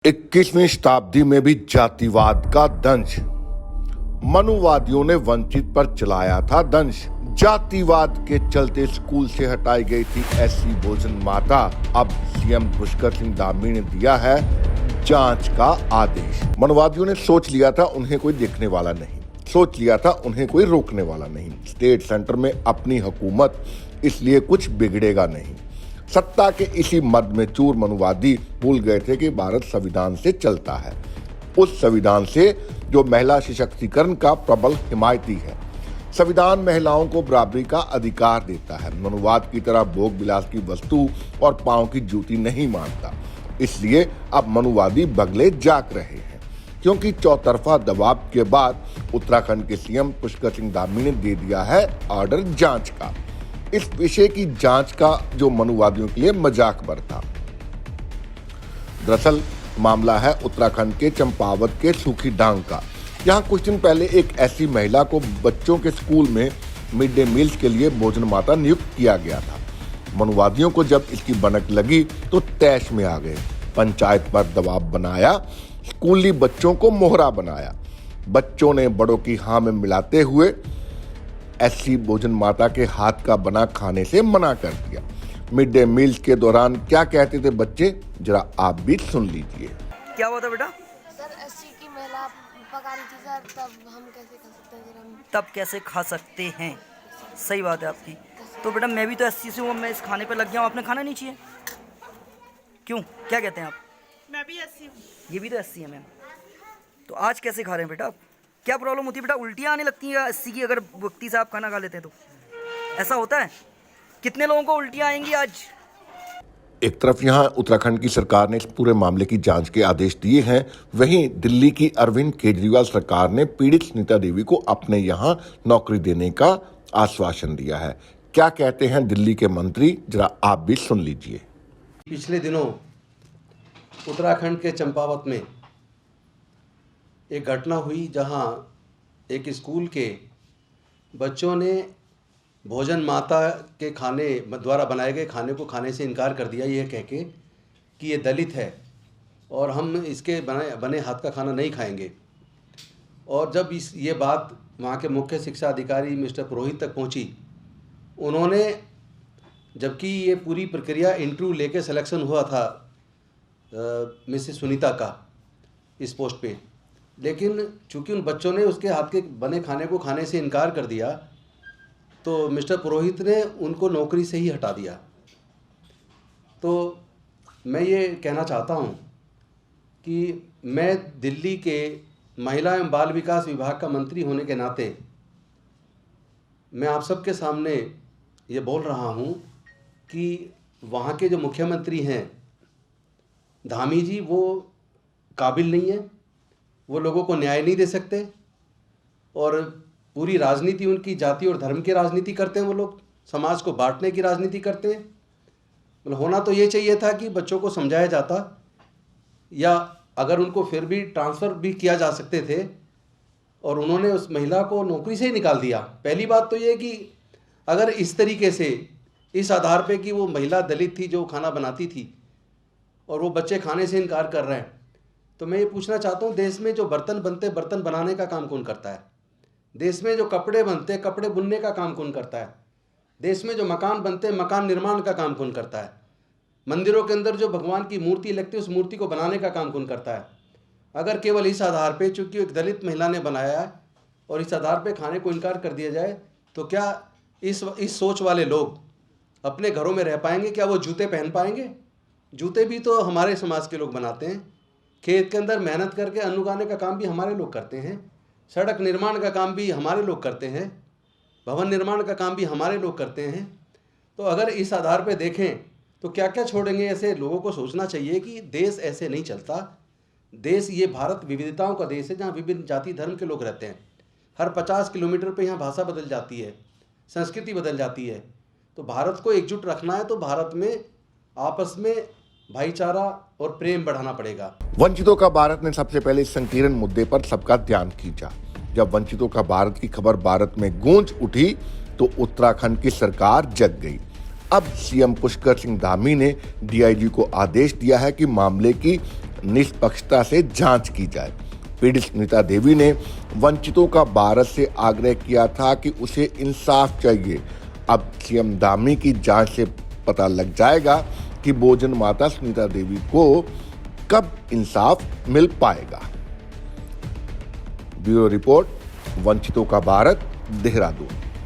21वीं शताब्दी में भी जातिवाद का दंश। मनुवादियों ने वंचित पर चलाया था दंश। जातिवाद के चलते स्कूल से हटाई गई थी एससी भोजन माता। अब सीएम पुष्कर सिंह धामी ने दिया है जांच का आदेश। मनुवादियों ने सोच लिया था उन्हें कोई देखने वाला नहीं, सोच लिया था उन्हें कोई रोकने वाला नहीं। स्टेट सेंटर में अपनी हुकूमत, इसलिए कुछ बिगड़ेगा नहीं। सत्ता के इसी मद में चूर मनुवादी भूल गए थे कि भारत संविधान से चलता है, उस संविधान से जो महिला सशक्तिकरण का प्रबल हिमायती है। संविधान महिलाओं को बराबरी का अधिकार देता है, मनुवाद की तरह भोग विलास की वस्तु और पांव की जूती नहीं मानता। इसलिए अब मनुवादी बगले जाग रहे हैं, क्योंकि चौतरफा दबाव के बाद उत्तराखंड के सीएम पुष्कर सिंह धामी ने दे दिया है ऑर्डर जांच का। इस विषय की जांच का जो मनुवादियों के लिए मजाक भर था। दरअसल मामला है उत्तराखंड के चंपावत के सूखी डांग का। यहाँ कुछ दिन पहले एक ऐसी महिला को बच्चों के स्कूल में मिड डे मील्स के लिए भोजन माता नियुक्त किया गया था। मनुवादियों को जब इसकी भनक लगी तो तैश में आ गए। पंचायत पर दबाव बनाया, स्कूली बच्चों को मोहरा बनाया। बच्चों ने बड़ों की हाँ में मिलाते हुए एससी भोजन माता के हाथ का बना खाने से मना कर दिया। मिड डे मील्स के दौरान क्या कहते थे बच्चे, जरा आप भी सुन लीजिए। क्या हुआ था बेटा? सर एससी की महिला पका रही थी सर, तब हम कैसे खा सकते हैं? सर हम तब कैसे खा सकते हैं? सही बात है आपकी। तो बेटा मैं भी तो एससी से हूँ, मैं इस खाने पे लग गया हूँ, आपने खाना नहीं चाहिए? क्यों, क्या कहते हैं आप? मैं भी एससी हूँ। ये भी तो एससी है मैम। तो आज कैसे खा रहे हैं बेटा आप? क्या प्रॉब्लम होती है बेटा? उल्टियाँ आने लगती हैं एससी की अगर वक्ती से आप खाना खा लेते हैं तो? ऐसा होता है? कितने लोगों को उल्टियाँ आएंगी आज? एक तरफ यहाँ उत्तराखंड की सरकार ने इस पूरे मामले की जांच के आदेश दिए हैं, वहीं दिल्ली की अरविंद केजरीवाल सरकार ने पीड़ित सुनीता देवी को अपने यहाँ नौकरी देने का आश्वासन दिया है। क्या कहते हैं दिल्ली के मंत्री, जरा आप भी सुन लीजिए। पिछले दिनों उत्तराखंड के चंपावत में एक घटना हुई जहां एक स्कूल के बच्चों ने भोजन माता के खाने द्वारा बनाए गए खाने को खाने से इनकार कर दिया, ये कह के कि ये दलित है और हम इसके बने हाथ का खाना नहीं खाएंगे। और जब ये बात वहाँ के मुख्य शिक्षा अधिकारी मिस्टर पुरोहित तक पहुँची, उन्होंने, जबकि ये पूरी प्रक्रिया इंटरव्यू लेके सिलेक्शन हुआ था मिसेस सुनीता का इस पोस्ट पे, लेकिन चूंकि उन बच्चों ने उसके हाथ के बने खाने को खाने से इनकार कर दिया, तो मिस्टर पुरोहित ने उनको नौकरी से ही हटा दिया। तो मैं ये कहना चाहता हूँ कि मैं दिल्ली के महिला एवं बाल विकास विभाग का मंत्री होने के नाते मैं आप सबके सामने ये बोल रहा हूँ कि वहाँ के जो मुख्यमंत्री हैं धामी जी, वो काबिल नहीं है, वो लोगों को न्याय नहीं दे सकते और पूरी राजनीति उनकी जाति और धर्म की राजनीति करते हैं। वो लोग समाज को बांटने की राजनीति करते हैं। मतलब होना तो ये चाहिए था कि बच्चों को समझाया जाता, या अगर उनको फिर भी ट्रांसफ़र भी किया जा सकते थे, और उन्होंने उस महिला को नौकरी से ही निकाल दिया। पहली बात तो ये कि अगर इस तरीके से, इस आधार पे कि वो महिला दलित थी जो खाना बनाती थी और वो बच्चे खाने से इनकार कर रहे हैं, तो मैं ये पूछना चाहता हूँ, देश में जो बर्तन बनते, बर्तन बनाने का काम कौन करता है? देश में जो कपड़े बनते, कपड़े बुनने का काम कौन करता है? देश में जो मकान बनते, मकान निर्माण का काम कौन करता है? मंदिरों के अंदर जो भगवान की मूर्ति लगती है, उस मूर्ति को बनाने का काम कौन करता है? अगर केवल इस आधार पे, चूँकि एक दलित महिला ने बनाया है और इस आधार पे खाने को इनकार कर दिया जाए, तो क्या इस सोच वाले लोग अपने घरों में रह पाएंगे? क्या वो जूते पहन पाएंगे? जूते भी तो हमारे समाज के लोग बनाते हैं। खेत के अंदर मेहनत करके अन्न उगाने का काम भी हमारे लोग करते हैं। सड़क निर्माण का काम भी हमारे लोग करते हैं। भवन निर्माण का काम भी हमारे लोग करते हैं। तो अगर इस आधार पे देखें तो क्या क्या छोड़ेंगे? ऐसे लोगों को सोचना चाहिए कि देश ऐसे नहीं चलता। देश, ये भारत विविधताओं का देश है, जहाँ विभिन्न जाति धर्म के लोग रहते हैं। हर 50 किलोमीटर पे यहाँ भाषा बदल जाती है, संस्कृति बदल जाती है। तो भारत को एकजुट रखना है तो भारत में आपस में भाईचारा और प्रेम बढ़ाना पड़ेगा। वंचितों का भारत ने सबसे पहले इस संकीर्ण मुद्दे पर सबका ध्यान खींचा। जब वंचितों का भारत की खबर भारत में गूंज उठी तो उत्तराखंड की सरकार जग गई। अब सीएम पुष्कर सिंह धामी ने डीआईजी को आदेश दिया है कि मामले की निष्पक्षता से जांच की जाए। पीड़ित सुनीता देवी ने वंचितों का भारत से आग्रह किया था कि उसे इंसाफ चाहिए। अब सीएम धामी की जांच से पता लग जाएगा कि भोजन माता सुनीता देवी को कब इंसाफ मिल पाएगा। ब्यूरो रिपोर्ट, वंचितों का भारत, देहरादून।